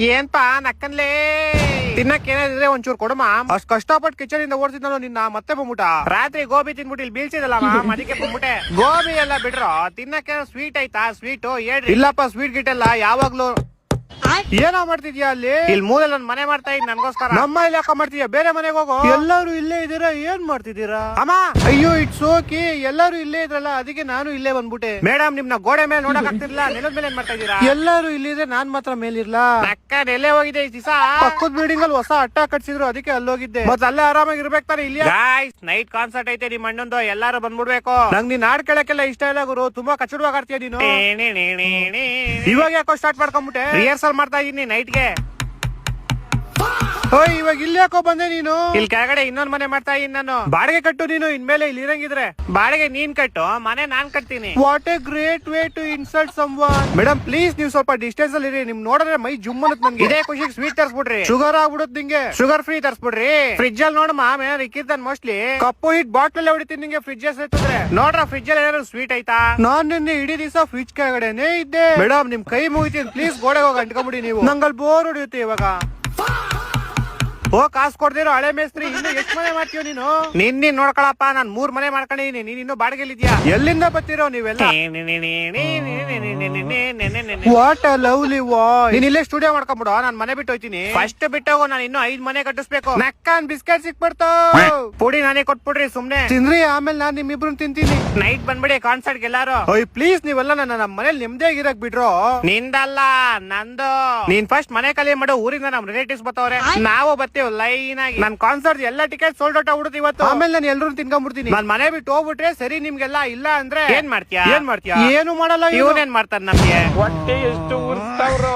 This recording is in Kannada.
ಏನ್ಪಾ ನಕ್ಕನ್ಲೇ ತಿನ್ನಕ್ ಏನಾದ್ರೆ ಒಂಚೂರು ಕೊಡಮ್ಮ. ಅಷ್ಟ್ ಕಷ್ಟಪಟ್ಟು ಕಿಚನ್ ಇಂದ ಓಡಿಸಿದ್ನೋ ನಿನ್ನ ಮತ್ತೆ ಬಂದ್ಬಿಟ್ಟ. ರಾತ್ರಿ ಗೋಬಿ ತಿನ್ಬಿಟ್ಟು ಇಲ್ಲಿ ಬೀಳ್ಸಿದಲ್ಲಮ್ಮ ಅದಕ್ಕೆ ಬಂದ್ಬಿಟ್ಟೆ. ಗೋಬಿ ಎಲ್ಲ ಬಿಡ್ರೋ ತಿನ್ನಕ್ಕೆ ಸ್ವೀಟ್ ಐತಾ? ಸ್ವೀಟ್ ಹೇಳ್ರಿ. ಇಲ್ಲಪ್ಪ ಸ್ವೀಟ್ ಗಿಟ್ ಎಲ್ಲ ಯಾವಾಗ್ಲೂ. ಏನೋ ಮಾಡ್ತಿದ್ಯಾ ಅಲ್ಲಿ? ಇಲ್ಲಿ ಮೂಲೆ ನನ್ ಮನೆ ಮಾಡ್ತಾ ಇದ್ ನನ್ಗೋಸ್ಕರ. ನಮ್ಮ ಇಲ್ಲಿ ಯಾಕ ಮಾಡ್ತೀಯ? ಬೇರೆ ಮನೆಗೆ ಹೋಗೋ. ಎಲ್ಲರೂ ಇಲ್ಲೇ ಇದೀರಾ, ಏನ್ ಮಾಡ್ತಿದ್ದೀರಾ? ಅಮ್ಮ ಅಯ್ಯೋ ಇಟ್ಸ್ ಓಕೆ, ಎಲ್ಲರೂ ಇಲ್ಲೇ ಇದ್ರಲ್ಲ ಅದಕ್ಕೆ ನಾನು ಇಲ್ಲೇ ಬಂದ್ಬಿಟ್ಟೆ. ಮೇಡಮ್ ನಿಮ್ನ ಗೋಡೆ ಮೇಲೆ ನೋಡಕ್ ಆಗ್ತಿರ್ಲಿಲ್ಲ, ನೆಲದ ಮೇಲೆ ಏನ್ ಮಾಡ್ತಾ ಇದೀರಾ? ಎಲ್ಲರೂ ಇಲ್ಲಿದ್ರೆ ನಾನ್ ಮಾತ್ರ ಮೇಲಿರ್ಲಾ? ಅಕ್ಕ ಎಲ್ಲೇ ಹೋಗಿದೆ ಈ ದಿವಸ? ಪಕ್ಕದ ಬಿಲ್ಡಿಂಗ್ ಅಲ್ಲಿ ಹೊಸ ಅಟ್ಟ ಕಟ್ಸಿದ್ರು ಅದಕ್ಕೆ ಅಲ್ಲೋಗಿದ್ದೆ. ಮತ್ತೆ ಅಲ್ಲೇ ಆರಾಮಾಗಿ ಇರ್ಬೇಕು ತಾನೆ. ಇಲ್ಲಿ ನೈಟ್ ಕಾನ್ಸರ್ಟ್ ಐತೆ ನಿಮ್ ಅಣ್ಣಂದು, ಎಲ್ಲಾರು ಬಂದ್ಬಿಡ್ಬೇಕು. ನಂಗ್ ನೀನ್ ಹಾಡ್ ಕೇಳಕ್ಕೆಲ್ಲ ಇಷ್ಟ ಇಲ್ಲ ಗುರು, ತುಂಬಾ ಕಚ್ಚಡವಾಗಿ ಆಡ್ತೀಯ ನೀನು. ಇವಾಗ ಯಾಕೋ ಸ್ಟಾರ್ಟ್ ಮಾಡ್ಕೊಂಡ್ಬಿಟ್ಟೆ? ರಿಹರ್ಸಲ್ ಮಾಡ್ತಾ ಇದೀನಿ ನೈಟ್ಗೆ. ಓಯ್ ಇವಾಗ ಇಲ್ಲಿ ಯಾಕೋ ಬಂದೆ ನೀನು? ಇಲ್ಲಿ ಕೆಳಗಡೆ ಇನ್ನೊಂದ್ ಮನೆ ಮಾಡ್ತಾ ಇದೀನಿ ನಾನು. ಬಾಡಿಗೆ ಕಟ್ಟು ನೀನು ಇನ್ಮೇಲೆ ಇಲ್ಲಿ ಇರಂಗಿದ್ರೆ. ಬಾಡಿಗೆ ನೀನ್ ಕಟ್ಟು, ಮನೆ ನಾನ್ ಕಟ್ತೀನಿ. What a great way to insult someone. Madam please ನೀವು ಸ್ವಲ್ಪ ಡಿಸ್ಟೆನ್ಸ್ ಅಲ್ಲಿ ಇರಿ. ನಿಮ್ ನೋಡಿದ್ರೆ ಮೈ ಜುಮ್ ಅನ್ನತ್ ನನ್ಗೆ. ಇದೇ ಖುಷಿಗೆ ಸ್ವೀಟ್ ತರ್ಸ್ಬಿಡ್ರಿ. ಶುಗರ್ ಆಗ್ಬಿಡುತ್ತೆ ನಿಂಗೆ. Sugar free ತರ್ಸ್ಬಿಡ್ರಿ. ಫ್ರಿಜ್ ಅಲ್ಲಿ ನೋಡಮ್ಮ ಏನಾದ್ರು ಇಕ್ಕಿರ್ತಾನೆ ಮೋಸ್ಟ್ಲಿ. ಕಪ್ಪು ಹಿಟ್ ಬಾಟ್ಲ್ ಹೊಡಿತೀನಿ ನಿಂಗೆ ಫ್ರಿಜ್ ಎತ್ತಿದ್ರೆ. ನೋಡ್ರ ಫ್ರಿಜ್ ಅಲ್ಲಿ ಏನಾದ್ರು ಸ್ವೀಟ್ ಐತಾ? ನಾನ್ ನಿನ್ನೆ ಇಡೀ ದಿವಸ ಫ್ರಿಜ್ ಕೆಳಗಡೆನೆ ಇದ್ದೆ. ಮೇಡಮ್ ನಿಮ್ ಕೈ ಮುಗಿತೀನಿ ಪ್ಲೀಸ್, ಗೋಡೆಗೆ ಹೋಗಿ ಅಂಟ್ಕೊಂಬಿಡಿ ನೀವು. ನಂಗಲ್ಲಿ ಬೋರ್ ಹೊಡಿಯುತ್ತೆ ಇವಾಗ. ಕಾಸು ಕೊಡ್ದಿರೋ ಹಳೆ ಮೇಸ್ತ್ರಿ, ಇನ್ನು ಎಷ್ಟು ಮನೆ ಮಾಡ್ತೀವ ನೀನು? ನಿನ್ನ ನೋಡ್ಕೊಳಪ್ಪ, ನಾನ್ 3 ಮನೆ ಮಾಡ್ಕೊಂಡಿದೀನಿ, ನೀನ್ ಇನ್ನು ಬಾಡಿಗೆಲಿದ್ಯಾ? ಎಲ್ಲಿಂದ ಬರ್ತಿರೋ ನೀವೆಲ್ಲ? What a lovely Y. ನೀನ್ ಇಲ್ಲೇ ಸ್ಟುಡಿಯೋ ಮಾಡ್ಕೊಂಬಿಡು, ನಾನ್ ಮನೆ ಬಿಟ್ಟು ಹೋಯ್ತೀನಿ. ಫಸ್ಟ್ ಬಿಟ್ಟೋಗು, ನಾನು ಇನ್ನು 5 ಮನೆ ಕಟ್ಟಿಸ್ಬೇಕು. ನಕ್ಕನ್ ಬಿಸ್ಕೆಟ್ ಸಿಕ್ಬಿಡ್ತಾವ, ಪುಡಿ ನಾನೇ ಕೊಟ್ಬಿಡ್ರಿ ಸುಮ್ನೆ ತಿನ್ರಿ, ಆಮೇಲೆ ನಾನ್ ನಿಮ್ಮಿಬ್ರು ತಿಂತೀನಿ. ನೈಟ್ ಬಂದ್ಬಿಡಿ ಕಾನ್ಸರ್ಟ್ ಎಲ್ಲಾರು. ಓಯ್ ಪ್ಲೀಸ್ ನೀವೆಲ್ಲ ನನ್ನ ನಮ್ಮ ಮನೇಲಿ ನಿಮ್ದೇ ಇರಕ್ ಬಿಡ್ರೋ. ನಿಂದಲ್ಲ ನಂದು. ನೀನ್ ಫಸ್ಟ್ ಮನೆ ಖಾಲಿ ಮಾಡು, ಊರಿಂದ ನಮ್ ರಿಲೇಟಿವ್ಸ್ ಬರ್ತಾವ್ರೆ, ನಾವು ಬರ್ತೀವಿ ಲೈನ್ ಆಗಿ. ನನ್ ಕಾನ್ಸರ್ಟ್ ಎಲ್ಲ ಟಿಕೆಟ್ ಸೋಲ್ಡ್ ಔಟ್ ಆಗ್ಬಿಡುತ್ತೆ ಇವತ್ತು. ಆಮೇಲೆ ನಾನು ಎಲ್ಲರೂ ತಿನ್ಕೊಂಡ್ಬಿಡ್ತೀನಿ. ನಾನ್ ಮನೆ ಬಿಟ್ಟು ಹೋಗ್ಬಿಟ್ರೆ ಸರಿ ನಿಮ್ಗೆಲ್ಲ, ಇಲ್ಲ ಅಂದ್ರೆ ಏನ್ ಮಾಡ್ತೀಯಾ? ಏನು ಮಾಡಲ್ಲ. ಇವನೇನ್ ಮಾಡ್ತಾರ ನಮ್ಗೆ? ಹೊಟ್ಟೆ ಎಷ್ಟು ಉರ್ಸ್ತಾವ್ರೋ.